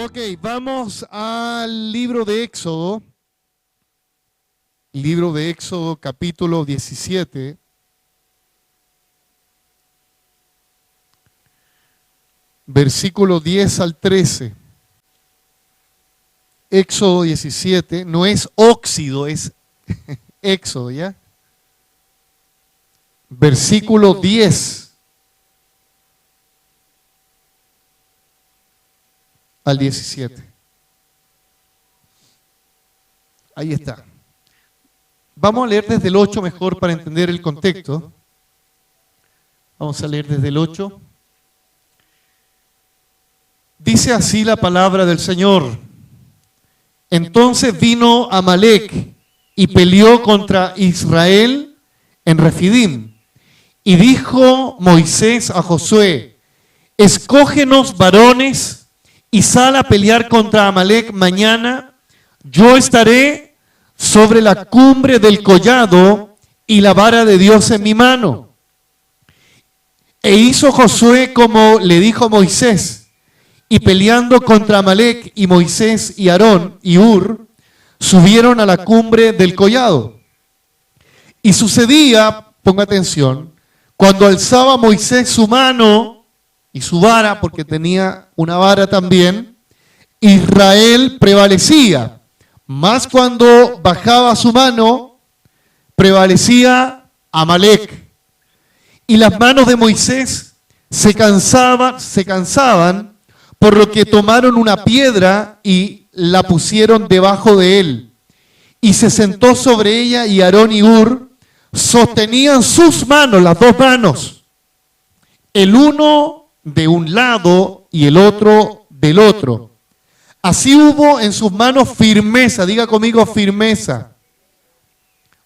Ok, vamos al libro de Éxodo. Libro de Éxodo, capítulo 17. Versículo 10 al 13. Éxodo 17, no es óxido, es Éxodo, ¿ya? Versículo 10 al 17. Ahí está. Vamos a leer desde el 8 mejor para entender el contexto. Vamos a leer desde el 8. Dice así la palabra del Señor. Entonces vino Amalec y peleó contra Israel en Refidim. Y dijo Moisés a Josué, escógenos varones y sal a pelear contra Amalec mañana. Yo estaré sobre la cumbre del collado y la vara de Dios en mi mano. E hizo Josué como le dijo Moisés. Y peleando contra Amalec, y Moisés y Aarón y Hur subieron a la cumbre del collado. Y sucedía, ponga atención, cuando alzaba Moisés su mano y su vara, porque tenía una vara también, Israel prevalecía. Mas cuando bajaba su mano, prevalecía Amalec. Y las manos de Moisés se cansaban, por lo que tomaron una piedra y la pusieron debajo de él. Y se sentó sobre ella, y Aarón y Hur sostenían sus manos, las dos manos, el uno de un lado y el otro del otro. Así hubo en sus manos firmeza, diga conmigo firmeza.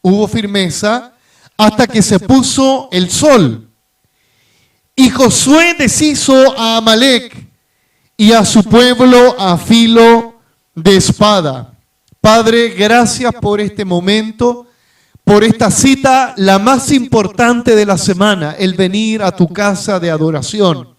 Hubo firmeza hasta que se puso el sol. Y Josué deshizo a Amalec y a su pueblo a filo de espada. Padre, gracias por este momento, por esta cita, la más importante de la semana, el venir a tu casa de adoración.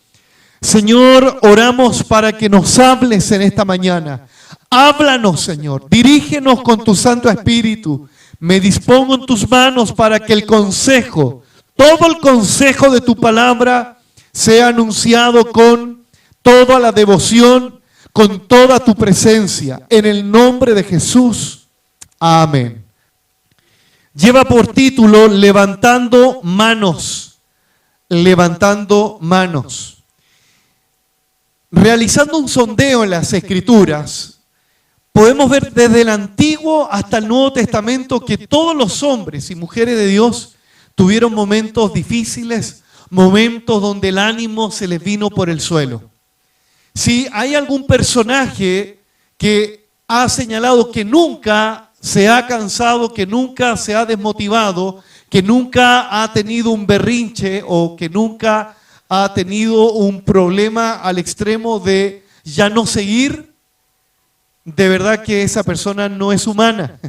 Señor, oramos para que nos hables en esta mañana. Háblanos, Señor, dirígenos con tu Santo Espíritu. Me dispongo en tus manos para que el consejo, todo el consejo de tu palabra, sea anunciado con toda la devoción, con toda tu presencia, en el nombre de Jesús. Amén. Lleva por título Levantando Manos. Levantando Manos. Realizando un sondeo en las Escrituras, podemos ver desde el Antiguo hasta el Nuevo Testamento que todos los hombres y mujeres de Dios tuvieron momentos difíciles, momentos donde el ánimo se les vino por el suelo. Si hay algún personaje que ha señalado que nunca se ha cansado, que nunca se ha desmotivado, que nunca ha tenido un berrinche o que nunca ha tenido un problema al extremo de ya no seguir, de verdad que esa persona no es humana.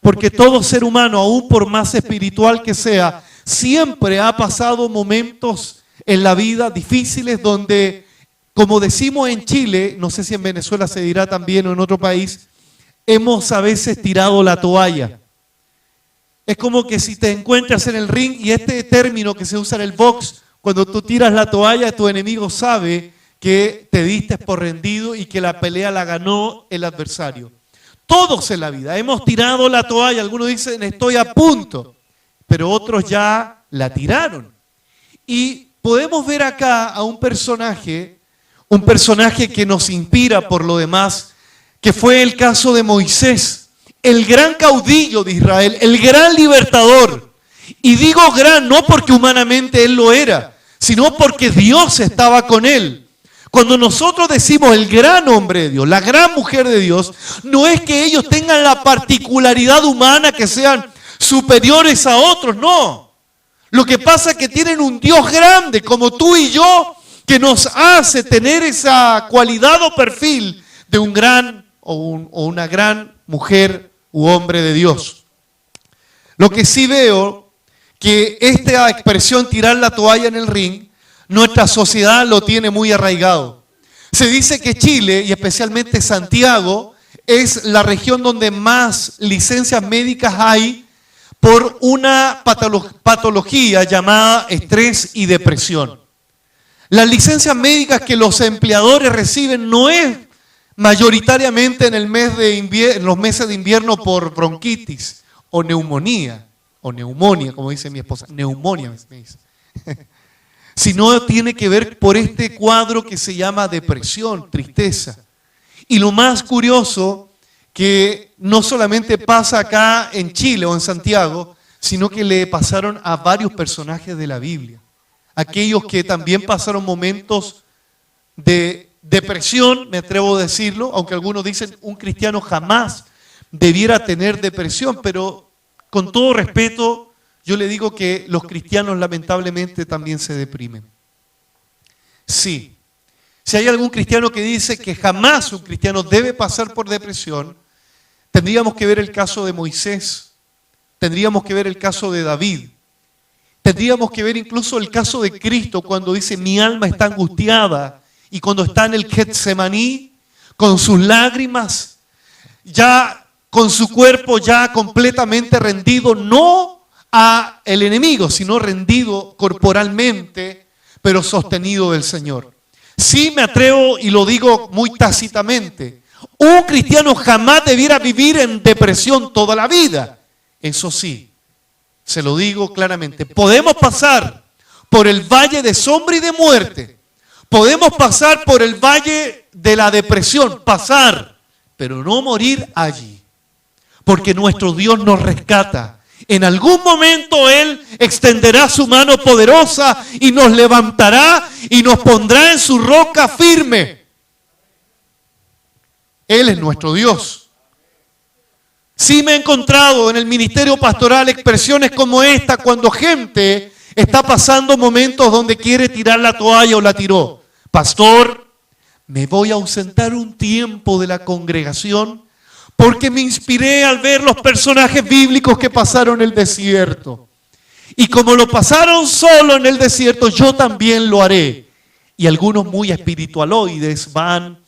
Porque todo ser humano, aún por más espiritual que sea, siempre ha pasado momentos en la vida difíciles donde, como decimos en Chile, no sé si en Venezuela se dirá también o en otro país, hemos a veces tirado la toalla. Es como que si te encuentras en el ring, y este término que se usa en el box, cuando tú tiras la toalla, tu enemigo sabe que te diste por rendido y que la pelea la ganó el adversario. Todos en la vida hemos tirado la toalla, algunos dicen estoy a punto, pero otros ya la tiraron. Y podemos ver acá a un personaje que nos inspira por lo demás, que fue el caso de Moisés, el gran caudillo de Israel, el gran libertador. Y digo gran no porque humanamente él lo era, sino porque Dios estaba con él. Cuando nosotros decimos el gran hombre de Dios, la gran mujer de Dios, no es que ellos tengan la particularidad humana que sean superiores a otros, no. Lo que pasa es que tienen un Dios grande como tú y yo, que nos hace tener esa cualidad o perfil de un gran o una gran mujer u hombre de Dios. Lo que sí veo, que esta expresión tirar la toalla en el ring, nuestra sociedad lo tiene muy arraigado. Se dice que Chile, y especialmente Santiago, es la región donde más licencias médicas hay por una patología llamada estrés y depresión. Las licencias médicas que los empleadores reciben no es mayoritariamente en los meses de invierno por bronquitis o neumonía, como dice mi esposa, neumonía me dice. Sino tiene que ver por este cuadro que se llama depresión, tristeza. Y lo más curioso, que no solamente pasa acá en Chile o en Santiago, sino que le pasaron a varios personajes de la Biblia. Aquellos que también pasaron momentos de depresión, me atrevo a decirlo, aunque algunos dicen un cristiano jamás debiera tener depresión, pero con todo respeto, yo le digo que los cristianos lamentablemente también se deprimen. Sí. Si hay algún cristiano que dice que jamás un cristiano debe pasar por depresión, tendríamos que ver el caso de Moisés, tendríamos que ver el caso de David, tendríamos que ver incluso el caso de Cristo cuando dice mi alma está angustiada y cuando está en el Getsemaní con sus lágrimas, ya con su cuerpo ya completamente rendido, no a el enemigo, sino rendido corporalmente, pero sostenido del Señor. Sí me atrevo y lo digo muy tácitamente, un cristiano jamás debiera vivir en depresión toda la vida. Eso sí, se lo digo claramente, podemos pasar por el valle de sombra y de muerte, podemos pasar por el valle de la depresión, pero no morir allí, porque nuestro Dios nos rescata. En algún momento Él extenderá su mano poderosa y nos levantará y nos pondrá en su roca firme. Él es nuestro Dios. Sí me he encontrado en el ministerio pastoral expresiones como esta cuando gente está pasando momentos donde quiere tirar la toalla o la tiró. Pastor, me voy a ausentar un tiempo de la congregación porque me inspiré al ver los personajes bíblicos que pasaron el desierto. Y como lo pasaron solo en el desierto, yo también lo haré. Y algunos muy espiritualoides van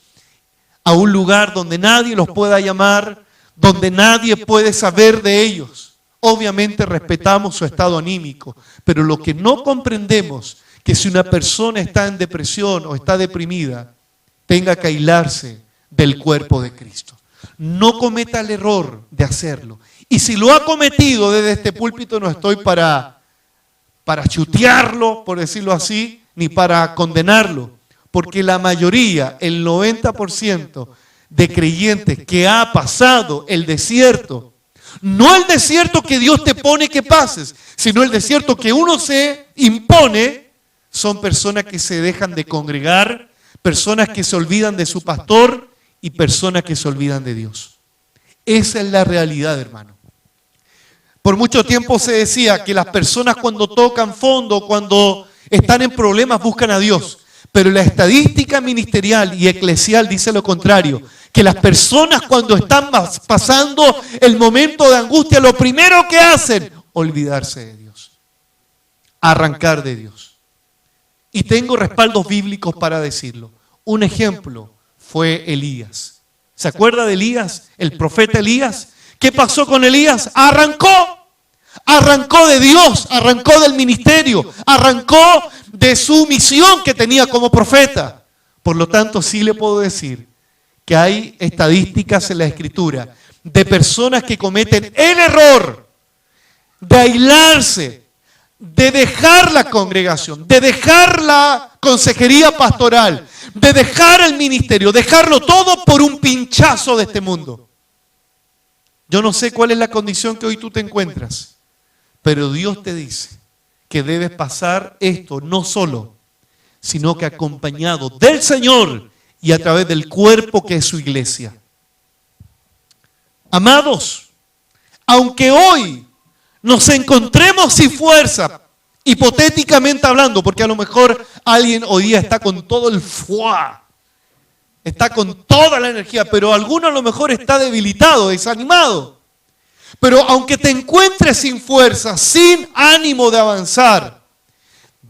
a un lugar donde nadie los pueda llamar, donde nadie puede saber de ellos. Obviamente respetamos su estado anímico, pero lo que no comprendemos que si una persona está en depresión o está deprimida, tenga que aislarse del cuerpo de Cristo. No cometa el error de hacerlo. Y si lo ha cometido desde este púlpito, no estoy para chutearlo, por decirlo así, ni para condenarlo. Porque la mayoría, el 90% de creyentes que ha pasado el desierto, no el desierto que Dios te pone que pases, sino el desierto que uno se impone, son personas que se dejan de congregar, personas que se olvidan de su pastor y personas que se olvidan de Dios. Esa es la realidad, hermano. Por mucho tiempo se decía que las personas cuando tocan fondo, cuando están en problemas, buscan a Dios. Pero la estadística ministerial y eclesial dice lo contrario, que las personas cuando están pasando el momento de angustia, lo primero que hacen, olvidarse de Dios, arrancar de Dios. Y tengo respaldos bíblicos para decirlo. Un ejemplo fue Elías. ¿Se acuerda de Elías? El profeta Elías. ¿Qué pasó con Elías? Arrancó de Dios, arrancó del ministerio, arrancó de su misión que tenía como profeta. Por lo tanto, sí le puedo decir que hay estadísticas en la Escritura de personas que cometen el error de aislarse, de dejar la congregación, de dejar la consejería pastoral, de dejar el ministerio, dejarlo todo por un pinchazo de este mundo. Yo no sé cuál es la condición que hoy tú te encuentras, pero Dios te dice que debes pasar esto no solo, sino que acompañado del Señor y a través del cuerpo que es su iglesia. Amados, aunque hoy nos encontremos sin fuerza, hipotéticamente hablando, porque a lo mejor alguien hoy día está con todo el fuá, está con toda la energía, pero alguno a lo mejor está debilitado, desanimado. Pero aunque te encuentres sin fuerza, sin ánimo de avanzar,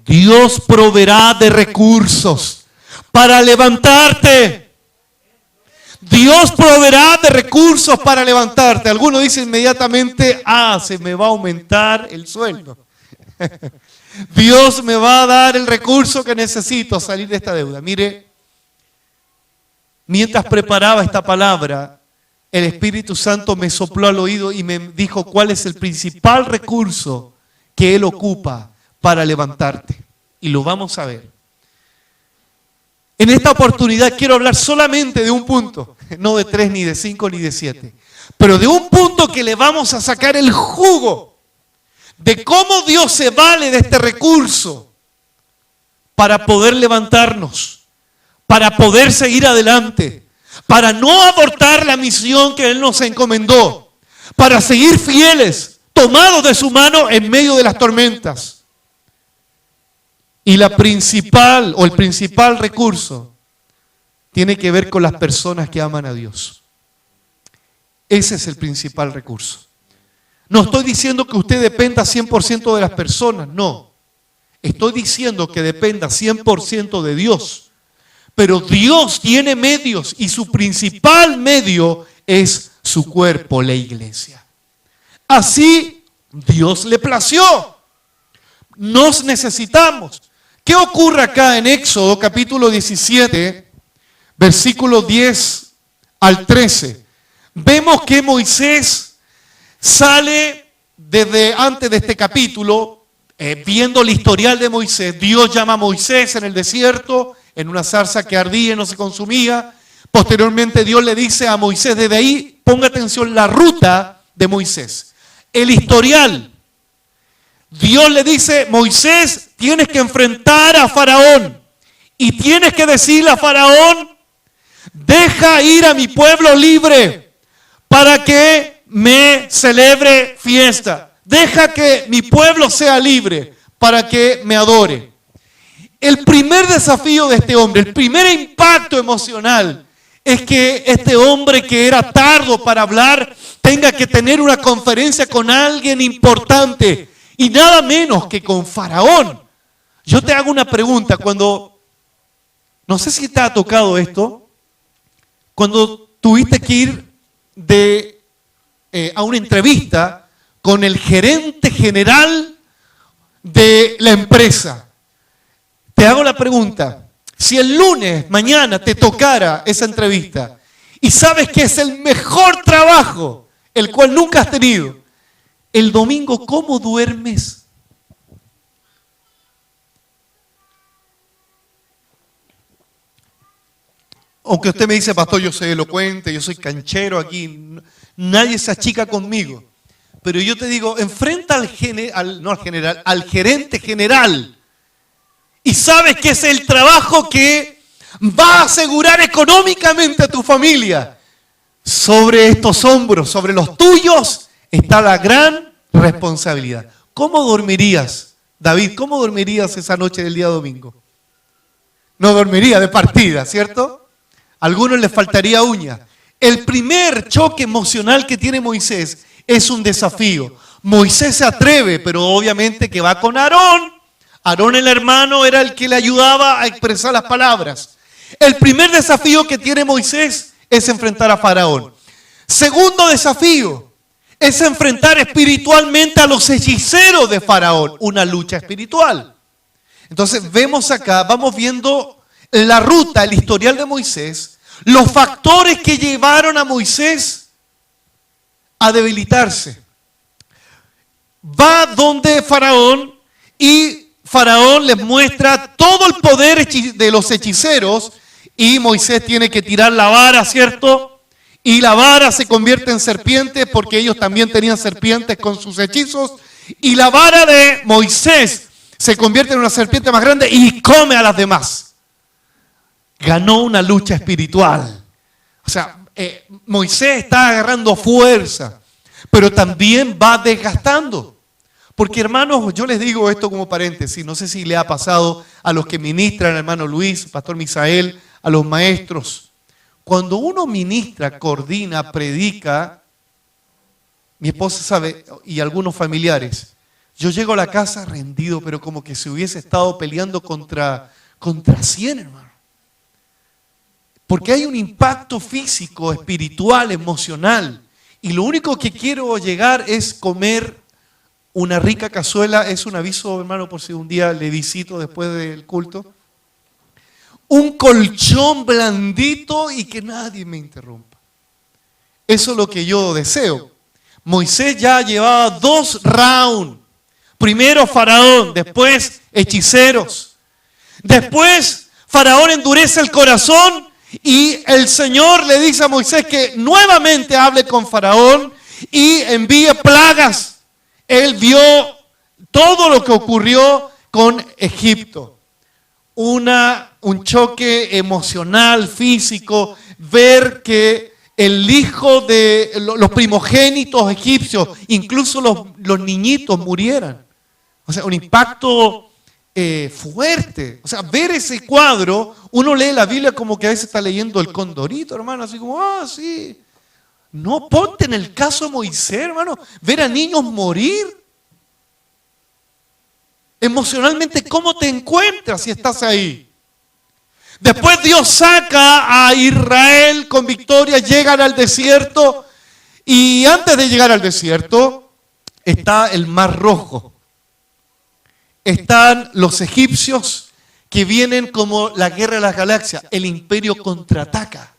Dios proveerá de recursos para levantarte. Dios proveerá de recursos para levantarte. Algunos dicen inmediatamente, se me va a aumentar el sueldo. Dios me va a dar el recurso que necesito salir de esta deuda. Mire, mientras preparaba esta palabra, el Espíritu Santo me sopló al oído y me dijo cuál es el principal recurso que Él ocupa para levantarte. Y lo vamos a ver. En esta oportunidad quiero hablar solamente de un punto, no de 3, ni de 5, ni de 7, pero de un punto que le vamos a sacar el jugo de cómo Dios se vale de este recurso para poder levantarnos, para poder seguir adelante, para no abortar la misión que Él nos encomendó, para seguir fieles, tomados de su mano en medio de las tormentas. Y el principal recurso tiene que ver con las personas que aman a Dios. Ese es el principal recurso. No estoy diciendo que usted dependa 100% de las personas, no. Estoy diciendo que dependa 100% de Dios. Pero Dios tiene medios y su principal medio es su cuerpo, la iglesia. Así Dios le plació. Nos necesitamos. ¿Qué ocurre acá en Éxodo capítulo 17, versículos 10 al 13? Vemos que Moisés sale desde antes de este capítulo, viendo el historial de Moisés. Dios llama a Moisés en el desierto, en una zarza que ardía y no se consumía. Posteriormente Dios le dice a Moisés, desde ahí, ponga atención, la ruta de Moisés. El historial. Dios le dice, Moisés, tienes que enfrentar a Faraón. Y tienes que decirle a Faraón, deja ir a mi pueblo libre para que me celebre fiesta. Deja que mi pueblo sea libre para que me adore. El primer desafío de este hombre, el primer impacto emocional, es que este hombre que era tardo para hablar, tenga que tener una conferencia con alguien importante, y nada menos que con Faraón. Yo te hago una pregunta, no sé si te ha tocado esto, cuando tuviste que ir a una entrevista con el gerente general de la empresa. Te hago la pregunta, si el lunes, mañana, te tocara esa entrevista y sabes que es el mejor trabajo, el cual nunca has tenido, el domingo, ¿cómo duermes? Aunque usted me dice, pastor, yo soy elocuente, yo soy canchero aquí, nadie se achica conmigo. Pero yo te digo, enfrenta al gerente general. Y sabes que es el trabajo que va a asegurar económicamente a tu familia. Sobre estos hombros, sobre los tuyos, está la gran responsabilidad. ¿Cómo dormirías, David? ¿Cómo dormirías esa noche del día domingo? No dormiría de partida, ¿cierto? A algunos les faltaría uña. El primer choque emocional que tiene Moisés es un desafío. Moisés se atreve, pero obviamente que va con Aarón. Aarón, el hermano, era el que le ayudaba a expresar las palabras. El primer desafío que tiene Moisés es enfrentar a Faraón. Segundo desafío es enfrentar espiritualmente a los hechiceros de Faraón. Una lucha espiritual. Entonces vemos acá, vamos viendo la ruta, el historial de Moisés, los factores que llevaron a Moisés a debilitarse. Va donde Faraón y Faraón les muestra todo el poder de los hechiceros y Moisés tiene que tirar la vara, ¿cierto? Y la vara se convierte en serpiente porque ellos también tenían serpientes con sus hechizos. Y la vara de Moisés se convierte en una serpiente más grande y come a las demás. Ganó una lucha espiritual. O sea, Moisés está agarrando fuerza, pero también va desgastando. Porque hermanos, yo les digo esto como paréntesis, no sé si le ha pasado a los que ministran, hermano Luis, pastor Misael, a los maestros. Cuando uno ministra, coordina, predica, mi esposa sabe, y algunos familiares, yo llego a la casa rendido, pero como que se hubiese estado peleando contra 100, hermano. Porque hay un impacto físico, espiritual, emocional. Y lo único que quiero llegar es comer una rica cazuela. Es un aviso, hermano, por si un día le visito después del culto. Un colchón blandito y que nadie me interrumpa. Eso es lo que yo deseo. Moisés ya llevaba 2 rounds. Primero Faraón, después hechiceros. Después Faraón endurece el corazón y el Señor le dice a Moisés que nuevamente hable con Faraón y envíe plagas. Él vio todo lo que ocurrió con Egipto. Un choque emocional, físico, ver que el hijo de los primogénitos egipcios, incluso los niñitos murieran. O sea, un impacto fuerte. O sea, ver ese cuadro, uno lee la Biblia como que a veces está leyendo el Condorito, hermano, así como, sí. No, ponte en el caso de Moisés, hermano, ver a niños morir. Emocionalmente, ¿cómo te encuentras si estás ahí? Después Dios saca a Israel con victoria, llegan al desierto y antes de llegar al desierto está el Mar Rojo. Están los egipcios que vienen como la guerra de las galaxias, el imperio contraataca.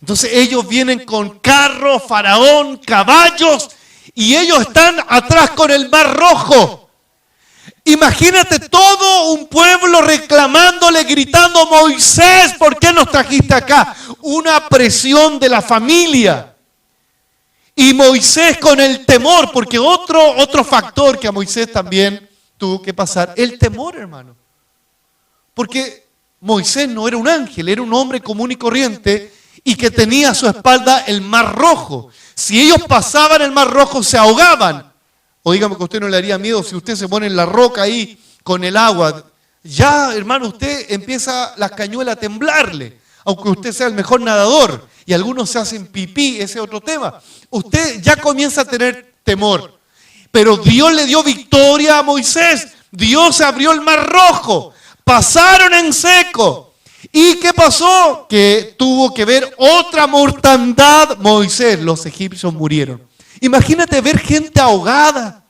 Entonces ellos vienen con carros, faraón, caballos y ellos están atrás con el Mar Rojo. Imagínate todo un pueblo reclamándole, gritando, Moisés, ¿por qué nos trajiste acá? Una presión de la familia. Y Moisés con el temor, porque otro factor que a Moisés también tuvo que pasar, el temor, hermano. Porque Moisés no era un ángel, era un hombre común y corriente y que tenía a su espalda el Mar Rojo. Si ellos pasaban el Mar Rojo, se ahogaban. O dígame que a usted no le haría miedo si usted se pone en la roca ahí con el agua. Ya, hermano, usted empieza las cañuelas a temblarle. Aunque usted sea el mejor nadador. Y algunos se hacen pipí, ese es otro tema. Usted ya comienza a tener temor. Pero Dios le dio victoria a Moisés. Dios abrió el Mar Rojo. Pasaron en seco. ¿Y qué pasó? Que tuvo que ver otra mortandad Moisés. Los egipcios murieron. Imagínate ver gente ahogada.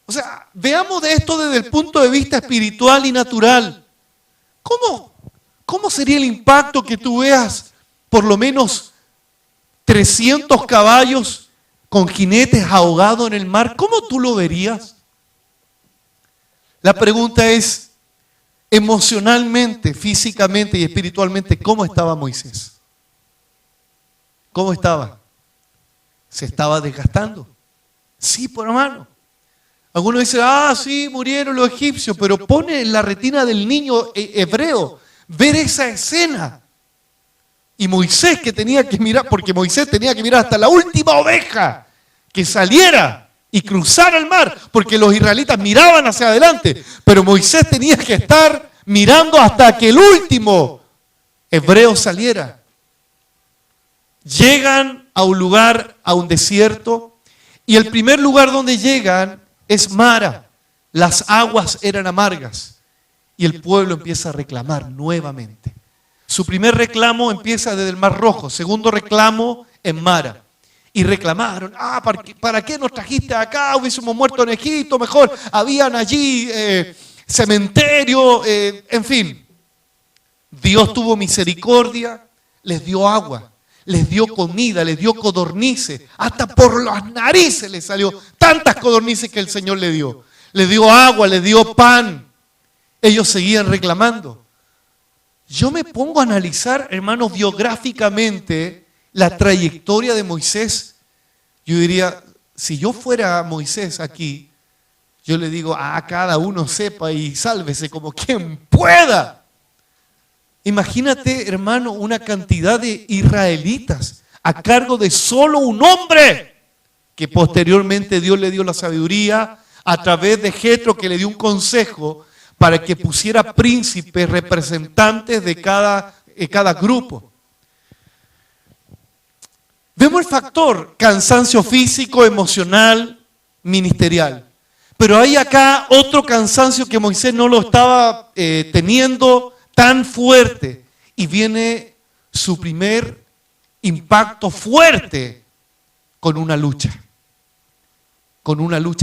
O sea, veamos de esto desde el punto de vista espiritual y natural. ¿Cómo sería el impacto que tú veas por lo menos 300 caballos con jinetes ahogados en el mar? ¿Cómo tú lo verías? La pregunta es, emocionalmente, físicamente y espiritualmente, ¿cómo estaba Moisés? ¿Cómo estaba? Se estaba desgastando. Sí, por hermano. Algunos dicen, sí, murieron los egipcios, pero pone en la retina del niño hebreo ver esa escena. Y Moisés que tenía que mirar, porque Moisés tenía que mirar hasta la última oveja que saliera y cruzara el mar, porque los israelitas miraban hacia adelante, pero Moisés tenía que estar mirando hasta que el último hebreo saliera. Llegan a un lugar, a un desierto, y el primer lugar donde llegan es Mara. Las aguas eran amargas y el pueblo empieza a reclamar nuevamente. Su primer reclamo empieza desde el Mar Rojo, segundo reclamo en Mara. Y reclamaron, ¿para qué nos trajiste acá? Hubiésemos muerto en Egipto, mejor habían allí cementerio, en fin. Dios tuvo misericordia, les dio agua. Les dio comida, les dio codornices, hasta por las narices les salió tantas codornices que el Señor le dio. Les dio agua, les dio pan. Ellos seguían reclamando. Yo me pongo a analizar, hermanos, biográficamente la trayectoria de Moisés. Yo diría, si yo fuera Moisés aquí, yo le digo, cada uno sepa y sálvese como quien pueda. Imagínate, hermano, una cantidad de israelitas a cargo de solo un hombre, que posteriormente Dios le dio la sabiduría a través de Jetro, que le dio un consejo para que pusiera príncipes, representantes de cada grupo. Vemos el factor cansancio físico, emocional, ministerial. Pero hay acá otro cansancio que Moisés no lo estaba teniendo tan fuerte, y viene su primer impacto fuerte con una lucha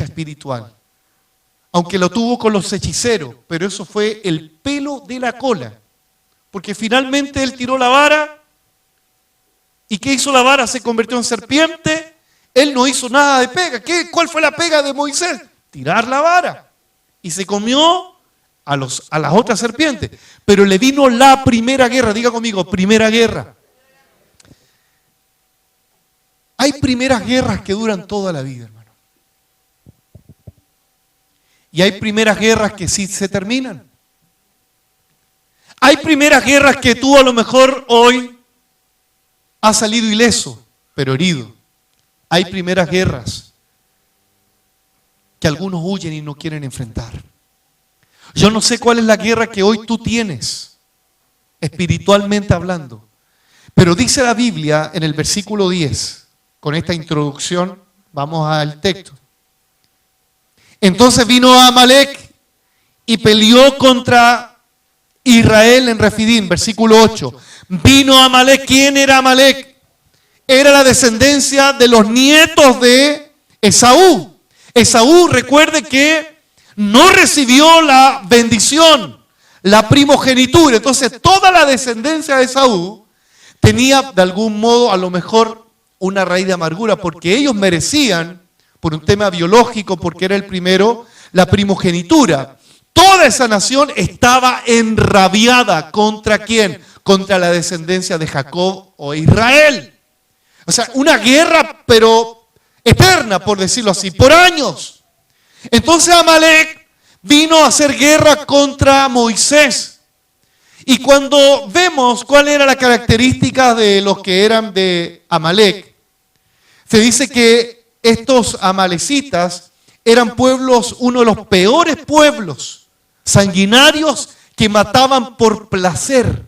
espiritual. Aunque lo tuvo con los hechiceros, pero eso fue el pelo de la cola. Porque finalmente él tiró la vara, ¿y qué hizo la vara? Se convirtió en serpiente. Él no hizo nada de pega. ¿Cuál fue la pega de Moisés? Tirar la vara. Y se comió a las otras serpientes. Pero le vino la primera guerra. Diga conmigo, primera guerra. Hay primeras guerras que duran toda la vida, hermano. Y hay primeras guerras que sí se terminan. Hay primeras guerras que tú a lo mejor hoy has salido ileso, pero herido. Hay primeras guerras que algunos huyen y no quieren enfrentar. Yo no sé cuál es la guerra que hoy tú tienes, espiritualmente hablando. Pero dice la Biblia en el versículo 10, con esta introducción, vamos al texto. Entonces vino Amalek y peleó contra Israel en Refidim, versículo 8. Vino Amalek. ¿Quién era Amalek? Era la descendencia de los nietos de Esaú. Esaú, recuerde que no recibió la bendición, la primogenitura. Entonces toda la descendencia de Esaú tenía de algún modo a lo mejor una raíz de amargura, porque ellos merecían, por un tema biológico, porque era el primero, la primogenitura. Toda esa nación estaba enrabiada. ¿Contra quién? Contra la descendencia de Jacob o Israel. O sea, una guerra, pero eterna, por decirlo así, por años. Entonces Amalek vino a hacer guerra contra Moisés. Y cuando vemos cuál era la característica de los que eran de Amalek, se dice que estos amalecitas eran pueblos, uno de los peores pueblos, sanguinarios, que mataban por placer.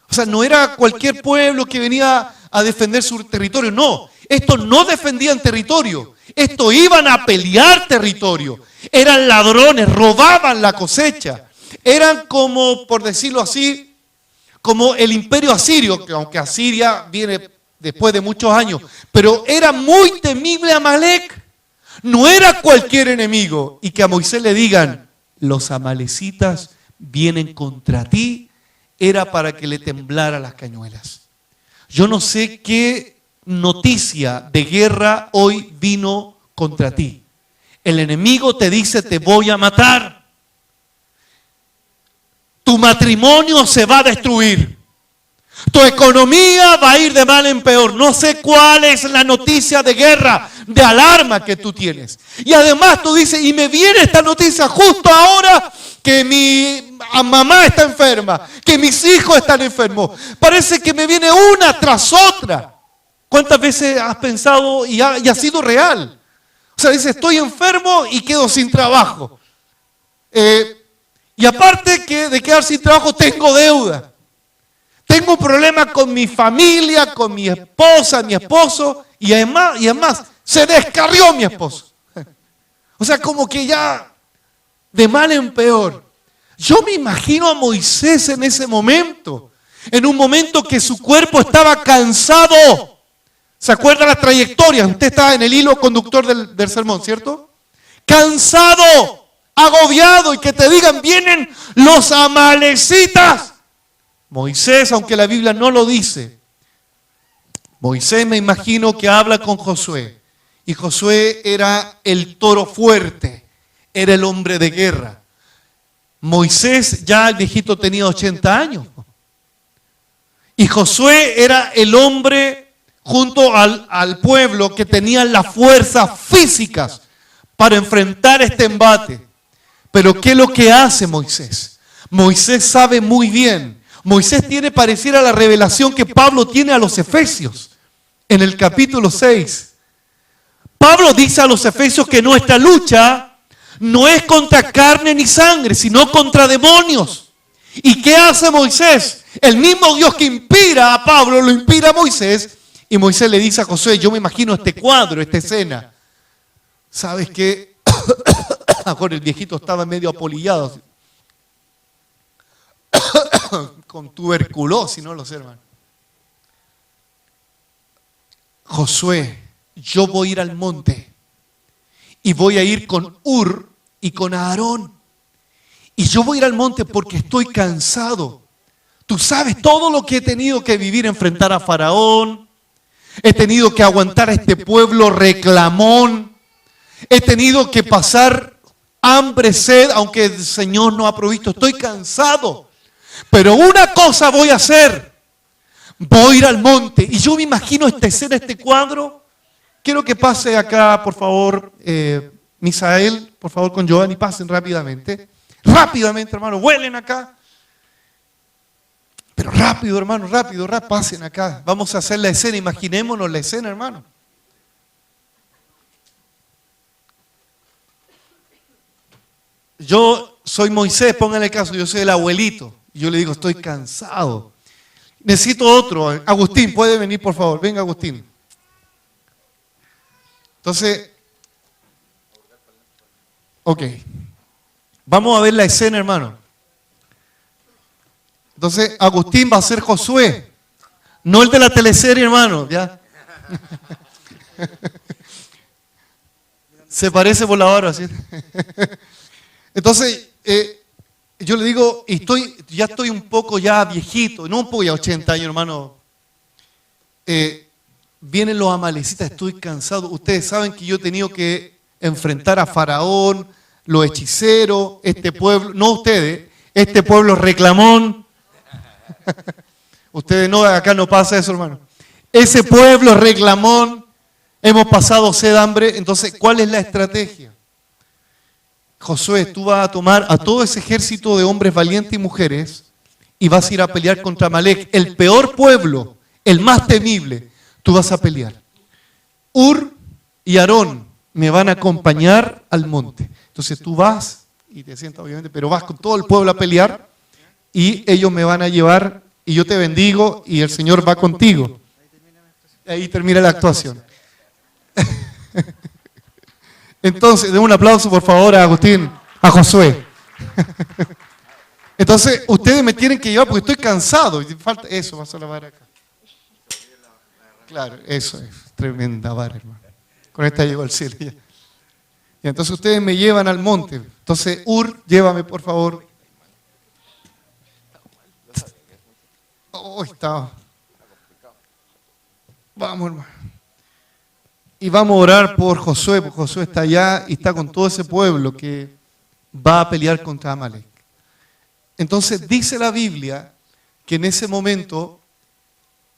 O sea, no era cualquier pueblo que venía a defender su territorio, no. Estos no defendían territorio, estos iban a pelear territorio. Eran ladrones, robaban la cosecha. Eran como, por decirlo así, como el imperio asirio, que aunque Asiria viene después de muchos años, pero era muy temible Amalek. No era cualquier enemigo. Y que a Moisés le digan, los amalecitas vienen contra ti, era para que le temblara las cañuelas. Yo no sé qué noticia de guerra hoy vino contra ti. El enemigo te dice, te voy a matar. Tu matrimonio se va a destruir. Tu economía va a ir de mal en peor. No sé cuál es la noticia de guerra, de alarma que tú tienes. Y además tú dices, y me viene esta noticia justo ahora que mi mamá está enferma, que mis hijos están enfermos. Parece que me viene una tras otra. ¿Cuántas veces has pensado y ha sido real? O sea, dices, estoy enfermo y quedo sin trabajo. Y aparte de quedar sin trabajo, tengo deuda. Tengo un problema con mi familia, con mi esposa, mi esposo, y además se descarrió mi esposo. O sea, como que ya de mal en peor. Yo me imagino a Moisés en ese momento, en un momento que su cuerpo estaba cansado. ¿Se acuerda la trayectoria? Usted está en el hilo conductor del sermón, ¿cierto? Cansado, agobiado, y que te digan, vienen los amalecitas. Moisés, aunque la Biblia no lo dice, Moisés me imagino que habla con Josué. Y Josué era el toro fuerte, era el hombre de guerra. Moisés, ya el viejito tenía 80 años. Y Josué era el hombre junto al pueblo que tenía las fuerzas físicas para enfrentar este embate. Pero ¿qué es lo que hace Moisés? Moisés sabe muy bien. Moisés tiene pareciera la revelación que Pablo tiene a los Efesios en el capítulo 6. Pablo dice a los Efesios que nuestra lucha no es contra carne ni sangre, sino contra demonios. ¿Y qué hace Moisés? El mismo Dios que inspira a Pablo, lo inspira a Moisés. Y Moisés le dice a Josué, yo me imagino este cuadro, esta escena. ¿Sabes qué? Ahora el viejito estaba medio apolillado. con tuberculosis, no lo sé, hermano. Josué, yo voy a ir al monte y voy a ir con Hur y con Aarón. Y yo voy a ir al monte porque estoy cansado. Tú sabes todo lo que he tenido que vivir, enfrentar a Faraón. He tenido que aguantar a este pueblo reclamón. He tenido que pasar hambre, sed, aunque el Señor no ha provisto. Estoy cansado. Pero una cosa voy a hacer. Voy a ir al monte. Y yo me imagino esta escena, este cuadro. Quiero que pase acá, por favor, Misael, por favor, con Giovanni, pasen rápidamente. Rápidamente, hermano, vuelen acá. Pero rápido, hermano, rápido, pasen acá. Vamos a hacer la escena, imaginémonos la escena, hermano. Yo soy Moisés, pónganle caso, yo soy el abuelito. Y yo le digo, estoy cansado. Necesito otro. Agustín, ¿puede venir, por favor? Venga, Agustín. Entonces, ok. Vamos a ver la escena, hermano. Entonces, Agustín va a ser Josué. No el de la teleserie, hermano. ¿Ya? Se parece por la hora, ¿sí? Entonces, yo le digo, ya estoy un poco ya viejito, no un poco, ya 80 años, hermano. Vienen los amalecitas, estoy cansado. Ustedes saben que yo he tenido que enfrentar a Faraón, los hechiceros, este pueblo, no ustedes, este pueblo reclamón. Ustedes no, acá no pasa eso, hermano. Ese pueblo reclamón, hemos pasado sed, hambre. Entonces, ¿cuál es la estrategia? Josué, tú vas a tomar a todo ese ejército de hombres valientes y mujeres y vas a ir a pelear contra Amalek, el peor pueblo, el más temible. Tú vas a pelear. Hur y Aarón me van a acompañar al monte. Entonces tú vas, y te sientas obviamente, pero vas con todo el pueblo a pelear y ellos me van a llevar y yo te bendigo y el Señor va contigo. Ahí termina la actuación. Entonces, den un aplauso por favor a Agustín, a Josué. Entonces, ustedes me tienen que llevar porque estoy cansado. Y falta eso, vas a la vara acá. Claro, eso es tremenda vara, hermano. Con esta llego al cielo ya. Y entonces ustedes me llevan al monte. Entonces, Hur, llévame por favor. Oh, está. Vamos, hermano. Y vamos a orar por Josué, porque Josué está allá y está con todo ese pueblo que va a pelear contra Amalek. Entonces dice la Biblia que en ese momento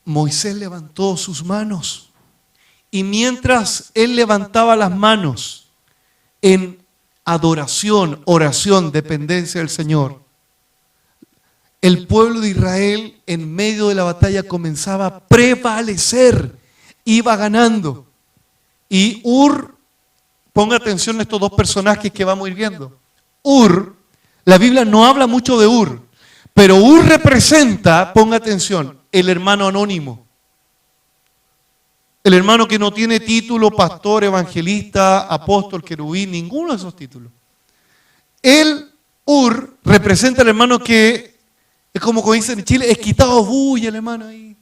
Moisés levantó sus manos y mientras él levantaba las manos en adoración, oración, dependencia del Señor, el pueblo de Israel en medio de la batalla comenzaba a prevalecer, iba ganando. Y Hur, ponga atención a estos dos personajes que vamos a ir viendo. Hur, la Biblia no habla mucho de Hur, pero Hur representa, ponga atención, el hermano anónimo. El hermano que no tiene título, pastor, evangelista, apóstol, querubín, ninguno de esos títulos. El Hur representa al hermano que, es como dicen en Chile, es quitado bulla el hermano ahí.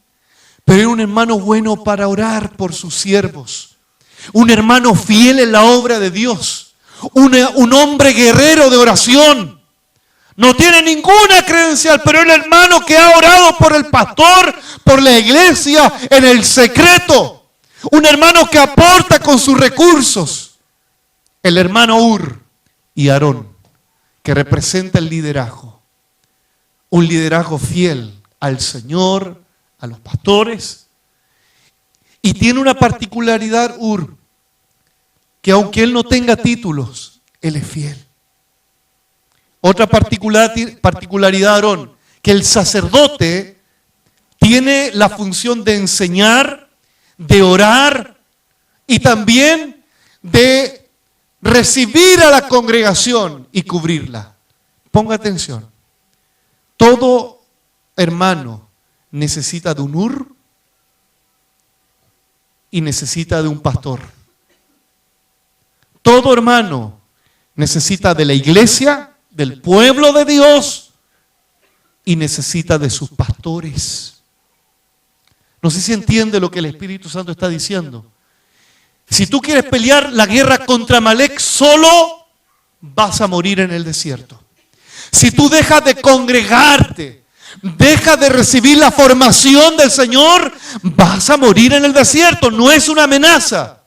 Pero es un hermano bueno para orar por sus siervos. Un hermano fiel en la obra de Dios. Un hombre guerrero de oración. No tiene ninguna credencial, pero el hermano que ha orado por el pastor, por la iglesia, en el secreto. Un hermano que aporta con sus recursos. El hermano Hur y Aarón, que representa el liderazgo. Un liderazgo fiel al Señor, a los pastores. Y tiene una particularidad Hur, que aunque él no tenga títulos, él es fiel. Otra particularidad Aarón, que el sacerdote tiene la función de enseñar, de orar y también de recibir a la congregación y cubrirla. Ponga atención. Todo hermano necesita de un Hur y necesita de un pastor. Todo hermano necesita de la iglesia, del pueblo de Dios y necesita de sus pastores. No sé si entiende lo que el Espíritu Santo está diciendo. Si tú quieres pelear la guerra contra Amalek solo, vas a morir en el desierto. Si tú dejas de congregarte, dejas de recibir la formación del Señor, vas a morir en el desierto. No es una amenaza,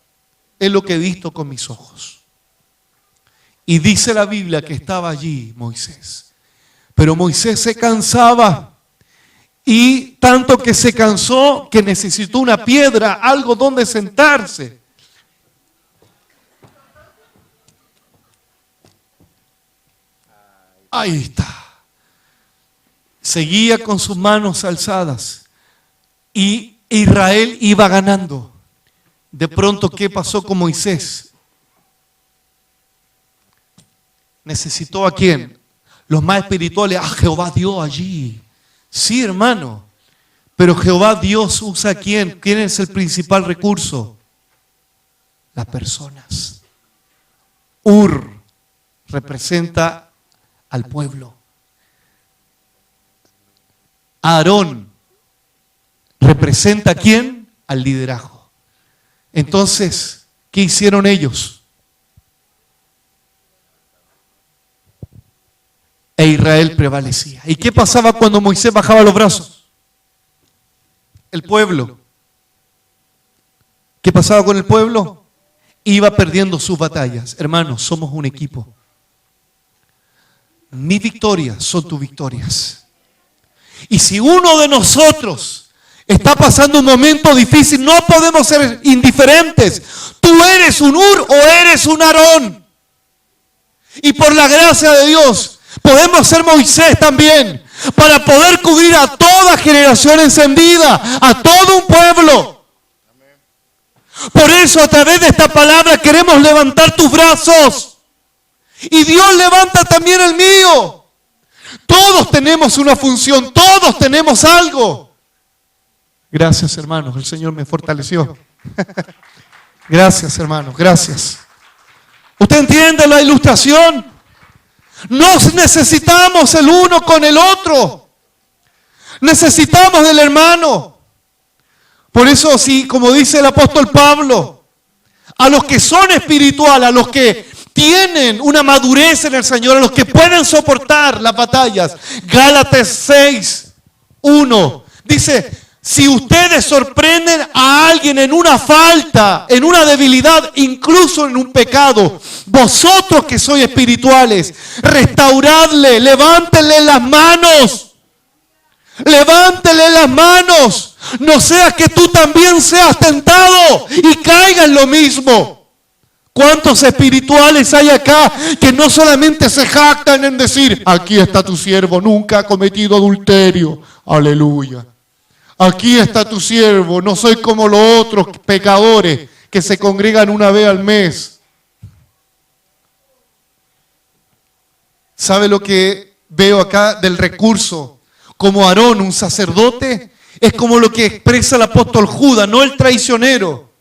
es lo que he visto con mis ojos. Y dice la Biblia que estaba allí Moisés. Pero Moisés se cansaba. Y tanto que se cansó que necesitó una piedra, algo donde sentarse. Ahí está. Seguía con sus manos alzadas. Y Israel iba ganando. De pronto, ¿qué pasó con Moisés? ¿Necesitó a quién? Los más espirituales. A Jehová Dios allí. Sí, hermano. Pero Jehová Dios usa a quién. ¿Quién es el principal recurso? Las personas. Ur representa al pueblo. Aarón representa a quién? Al liderazgo. Entonces, ¿qué hicieron ellos? E Israel prevalecía. ¿Y qué pasaba cuando Moisés bajaba los brazos? El pueblo. ¿Qué pasaba con el pueblo? Iba perdiendo sus batallas. Hermanos, somos un equipo. Mis victorias son tus victorias. Y si uno de nosotros está pasando un momento difícil, no podemos ser indiferentes. Tú eres un Ur o eres un Aarón. Y por la gracia de Dios, podemos ser Moisés también, para poder cubrir a toda generación encendida, a todo un pueblo. Por eso a través de esta palabra queremos levantar tus brazos. Y Dios levanta también el mío. Todos tenemos una función, todos tenemos algo. Gracias, hermanos, el Señor me fortaleció. Gracias, hermanos, gracias. ¿Usted entiende la ilustración? Nos necesitamos el uno con el otro. Necesitamos del hermano. Por eso, sí, como dice el apóstol Pablo, a los que son espirituales, a los que tienen una madurez en el Señor, a los que pueden soportar las batallas. Gálatas 6, 1, dice: si ustedes sorprenden a alguien en una falta, en una debilidad, incluso en un pecado, vosotros que sois espirituales, restauradle, levántenle las manos. Levántenle las manos. No sea que tú también seas tentado y caiga en lo mismo. ¿Cuántos espirituales hay acá que no solamente se jactan en decir: aquí está tu siervo, nunca ha cometido adulterio? Aleluya. Aquí está tu siervo, no soy como los otros pecadores que se congregan una vez al mes. ¿Sabe lo que veo acá del recurso? Como Aarón, un sacerdote, es como lo que expresa el apóstol Judas, no el traicionero,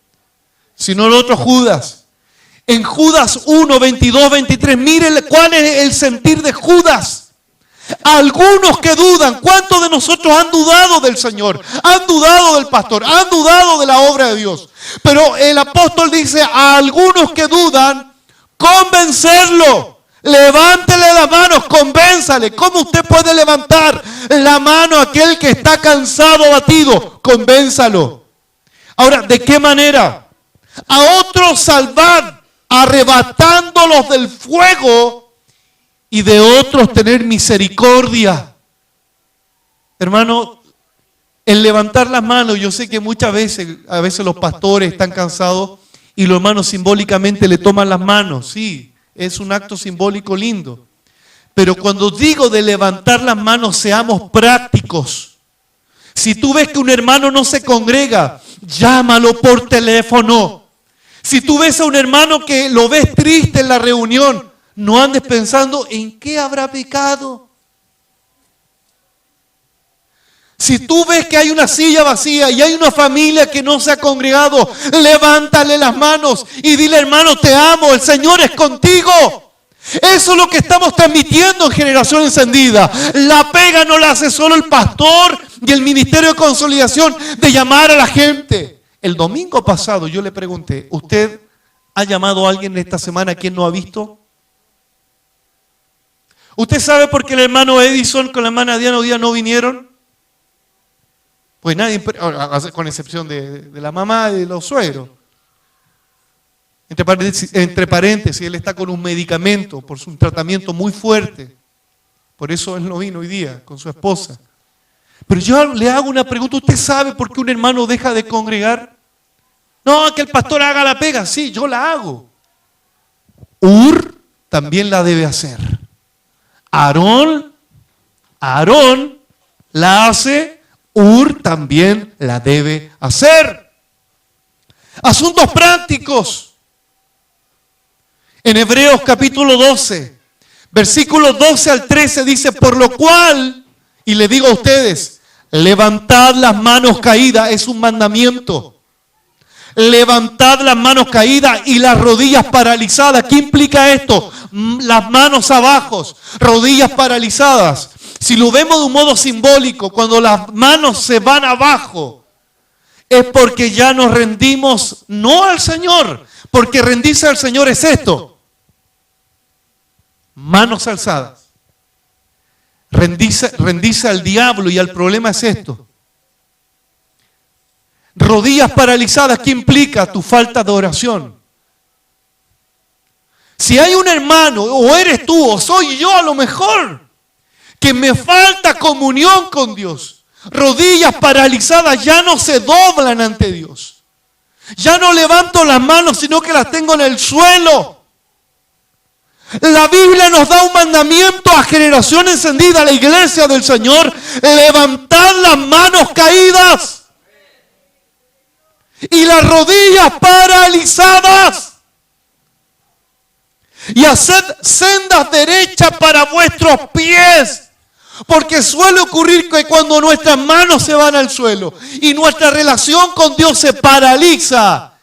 sino el otro Judas. En Judas 1, 22, 23, miren cuál es el sentir de Judas. Algunos que dudan, ¿cuántos de nosotros han dudado del Señor? Han dudado del pastor, han dudado de la obra de Dios. Pero el apóstol dice: a algunos que dudan, convencerlo. Levántele las manos, convénzale. ¿Cómo usted puede levantar la mano a aquel que está cansado, abatido? Convénzalo. Ahora, ¿de qué manera? A otros salvad, arrebatándolos del fuego, y de otros tener misericordia. Hermano, el levantar las manos, yo sé que muchas veces, a veces los pastores están cansados y los hermanos simbólicamente le toman las manos. Sí, es un acto simbólico lindo. Pero cuando digo de levantar las manos, seamos prácticos. Si tú ves que un hermano no se congrega, llámalo por teléfono. Si tú ves a un hermano que lo ves triste en la reunión, no andes pensando en qué habrá pecado. Si tú ves que hay una silla vacía y hay una familia que no se ha congregado, levántale las manos y dile: hermano, te amo, el Señor es contigo. Eso es lo que estamos transmitiendo en Generación Encendida. La pega no la hace solo el pastor y el Ministerio de Consolidación de llamar a la gente. El domingo pasado yo le pregunté, ¿usted ha llamado a alguien esta semana a quien no ha visto? ¿Usted sabe por qué el hermano Edison con la hermana Diana hoy día no vinieron? Pues nadie, con excepción de la mamá y de los suegros. Entre paréntesis, él está con un medicamento por un tratamiento muy fuerte. Por eso él no vino hoy día con su esposa. Pero yo le hago una pregunta. ¿Usted sabe por qué un hermano deja de congregar? No, que el pastor haga la pega. Sí, yo la hago. Ur también la debe hacer. Aarón la hace. Ur también la debe hacer. Asuntos prácticos. En Hebreos capítulo 12, versículos 12 al 13 dice, por lo cual, y le digo a ustedes, levantad las manos caídas, es un mandamiento. Levantad las manos caídas y las rodillas paralizadas. ¿Qué implica esto? Las manos abajo, rodillas paralizadas. Si lo vemos de un modo simbólico, cuando las manos se van abajo, es porque ya nos rendimos no al Señor, porque rendirse al Señor es esto. Manos alzadas. Rendirse al diablo y al problema es esto. Rodillas paralizadas, ¿qué implica? Tu falta de oración. Si hay un hermano, o eres tú, o soy yo a lo mejor, que me falta comunión con Dios, rodillas paralizadas ya no se doblan ante Dios. Ya no levanto las manos, sino que las tengo en el suelo. La Biblia nos da un mandamiento a Generación Encendida, a la iglesia del Señor: levantad las manos caídas y las rodillas paralizadas, y haced sendas derechas para vuestros pies. Porque suele ocurrir que cuando nuestras manos se van al suelo y nuestra relación con Dios se paraliza,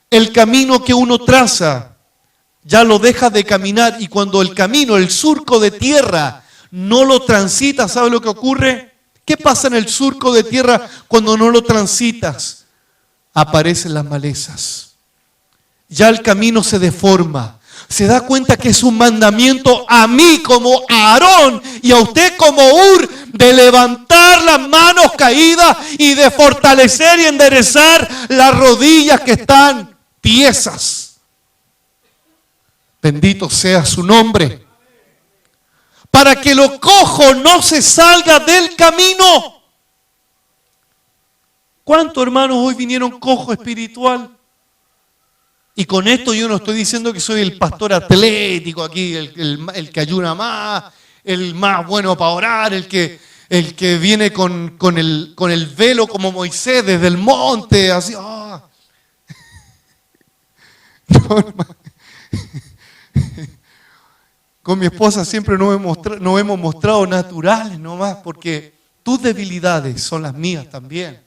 el camino que uno traza ya lo deja de caminar, y cuando el camino, el surco de tierra, no lo transita, ¿sabe lo que ocurre? ¿Qué pasa en el surco de tierra cuando no lo transitas? Aparecen las malezas. Ya el camino se deforma. Se da cuenta que es un mandamiento a mí como a Aarón y a usted como Ur, de levantar las manos caídas y de fortalecer y enderezar las rodillas que están tiesas. Bendito sea su nombre. Para que lo cojo no se salga del camino. ¿Cuántos hermanos hoy vinieron cojo espiritual? Y con esto yo no estoy diciendo que soy el pastor atlético aquí, el que ayuna más, el más bueno para orar, el que viene con el velo como Moisés desde el monte, así. Oh. No, hermano. Con mi esposa siempre nos hemos mostrado naturales nomás, porque tus debilidades son las mías también.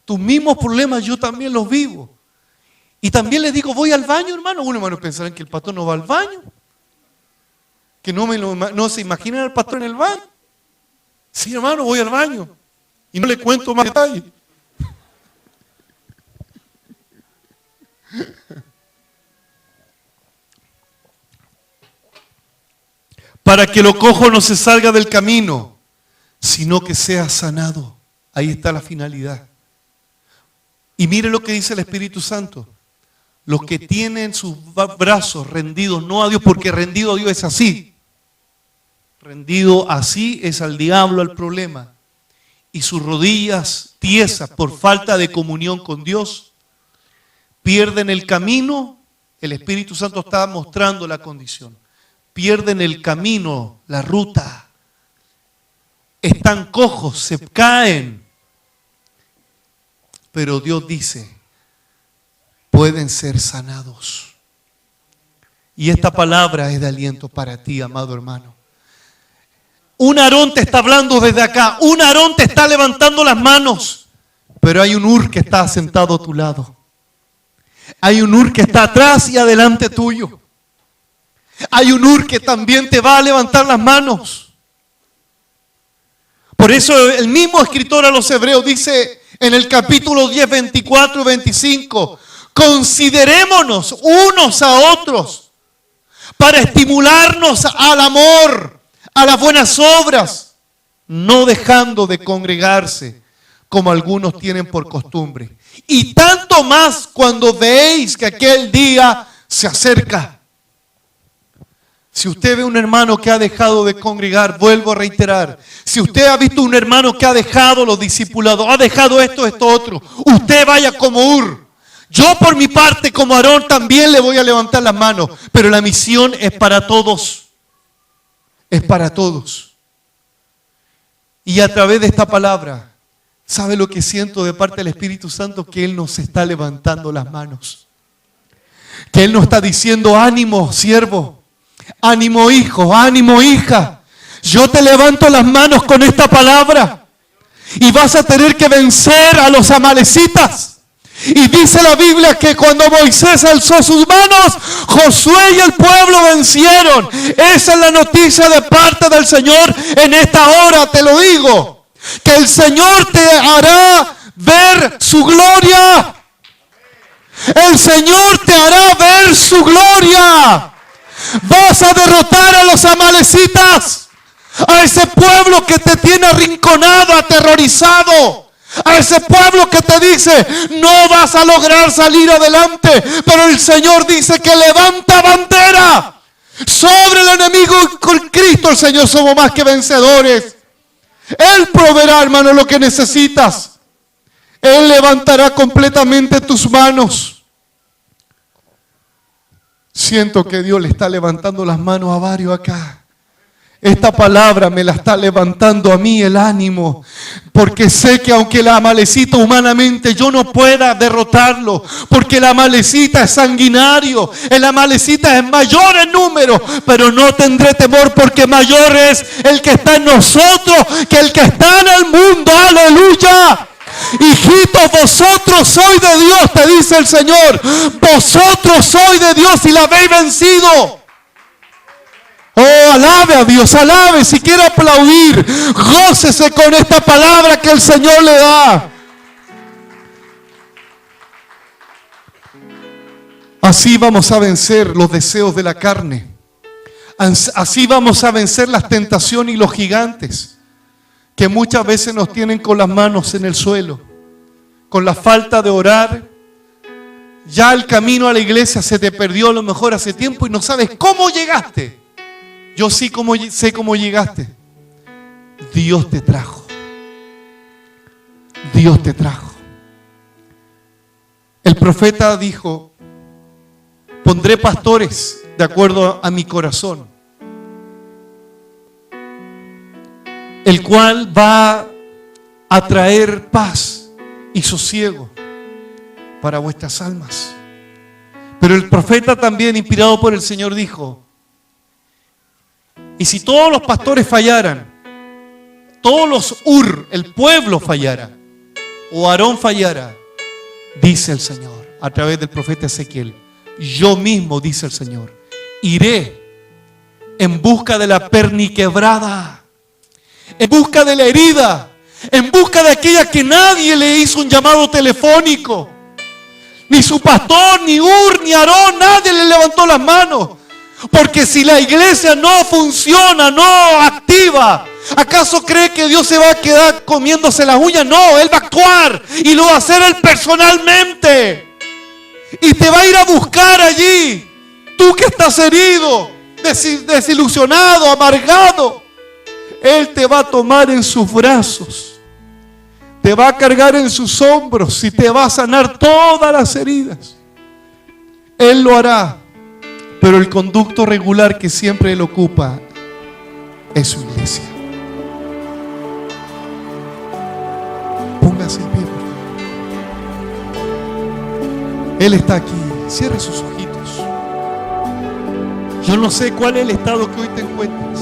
Tus mismos problemas yo también los vivo. Y también les digo, voy al baño, hermano. Algunos hermanos pensarán que el pastor no va al baño, que no se imaginan al pastor en el baño. Sí, hermano, voy al baño. Y no le cuento más detalles. Para que lo cojo no se salga del camino, sino que sea sanado. Ahí está la finalidad. Y mire lo que dice el Espíritu Santo. Los que tienen sus brazos rendidos, no a Dios, porque rendido a Dios es así. Rendido así es al diablo, al problema. Y sus rodillas tiesas por falta de comunión con Dios, pierden el camino. El Espíritu Santo está mostrando la condición. Pierden el camino, la ruta. Están cojos, se caen. Pero Dios dice, pueden ser sanados. Y esta palabra es de aliento para ti, amado hermano. Un Aarón te está hablando desde acá. Un Aarón te está levantando las manos. Pero hay un Ur que está sentado a tu lado. Hay un Ur que está atrás y adelante tuyo. Hay un Ur que también te va a levantar las manos. Por eso el mismo escritor a los Hebreos dice en el capítulo 10, 24 y 25, considerémonos unos a otros para estimularnos al amor, a las buenas obras, no dejando de congregarse como algunos tienen por costumbre. Y tanto más cuando veis que aquel día se acerca. Si usted ve un hermano que ha dejado de congregar, vuelvo a reiterar, si usted ha visto un hermano que ha dejado los discipulados, ha dejado esto, otro, usted vaya como Ur. Yo por mi parte, como Aarón, también le voy a levantar las manos, pero la misión es para todos. Es para todos. Y a través de esta palabra, ¿sabe lo que siento de parte del Espíritu Santo? Que Él nos está levantando las manos. Que Él nos está diciendo, ánimo, siervo. Ánimo, hijo, ánimo, hija. Yo te levanto las manos con esta palabra. Y vas a tener que vencer a los amalecitas. Y dice la Biblia que cuando Moisés alzó sus manos, Josué y el pueblo vencieron. Esa es la noticia de parte del Señor en esta hora, te lo digo. Que el Señor te hará ver su gloria. El Señor te hará ver su gloria. Vas a derrotar a los amalecitas, a ese pueblo que te tiene arrinconado, aterrorizado, a ese pueblo que te dice no vas a lograr salir adelante, pero el Señor dice que levanta bandera sobre el enemigo. Con Cristo el Señor somos más que vencedores. Él proveerá, hermano, lo que necesitas. Él levantará completamente tus manos. Siento que Dios le está levantando las manos a varios acá. Esta palabra me la está levantando a mí el ánimo, porque sé que aunque el amalecita humanamente yo no pueda derrotarlo, porque el amalecita es sanguinario, el amalecita es mayor en número, pero no tendré temor porque mayor es el que está en nosotros que el que está en el mundo. ¡Aleluya! Hijitos, vosotros sois de Dios, te dice el Señor. Vosotros sois de Dios y la habéis vencido. Oh, alabe a Dios, alabe. Si quiere aplaudir, gócese con esta palabra que el Señor le da. Así vamos a vencer los deseos de la carne. Así vamos a vencer las tentaciones y los gigantes que muchas veces nos tienen con las manos en el suelo, con la falta de orar. Ya el camino a la iglesia se te perdió a lo mejor hace tiempo y no sabes cómo llegaste. Yo sí sé cómo llegaste. Dios te trajo. Dios te trajo. El profeta dijo, pondré pastores de acuerdo a mi corazón, el cual va a traer paz y sosiego para vuestras almas. Pero el profeta también, inspirado por el Señor, dijo, y si todos los pastores fallaran, todos los Ur, el pueblo fallara, o Aarón fallara, dice el Señor, a través del profeta Ezequiel, yo mismo, dice el Señor, iré en busca de la perniquebrada, en busca de la herida, en busca de aquella que nadie le hizo un llamado telefónico. Ni su pastor, ni Ur, ni Aarón, nadie le levantó las manos. Porque si la iglesia no funciona, no activa, ¿acaso cree que Dios se va a quedar comiéndose las uñas? No, Él va a actuar y lo va a hacer Él personalmente. Y te va a ir a buscar allí. Tú que estás herido, desilusionado, amargado, Él te va a tomar en sus brazos, te va a cargar en sus hombros y te va a sanar todas las heridas. Él lo hará, pero el conducto regular que siempre Él ocupa es su iglesia. Póngase en pie, por favor. Él está aquí. Cierre sus ojitos. Yo no sé cuál es el estado que hoy te encuentras.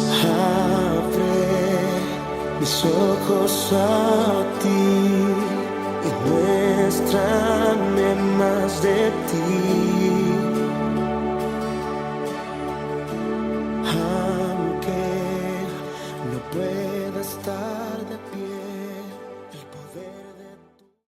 Mis ojos a ti y muéstrame más de ti. a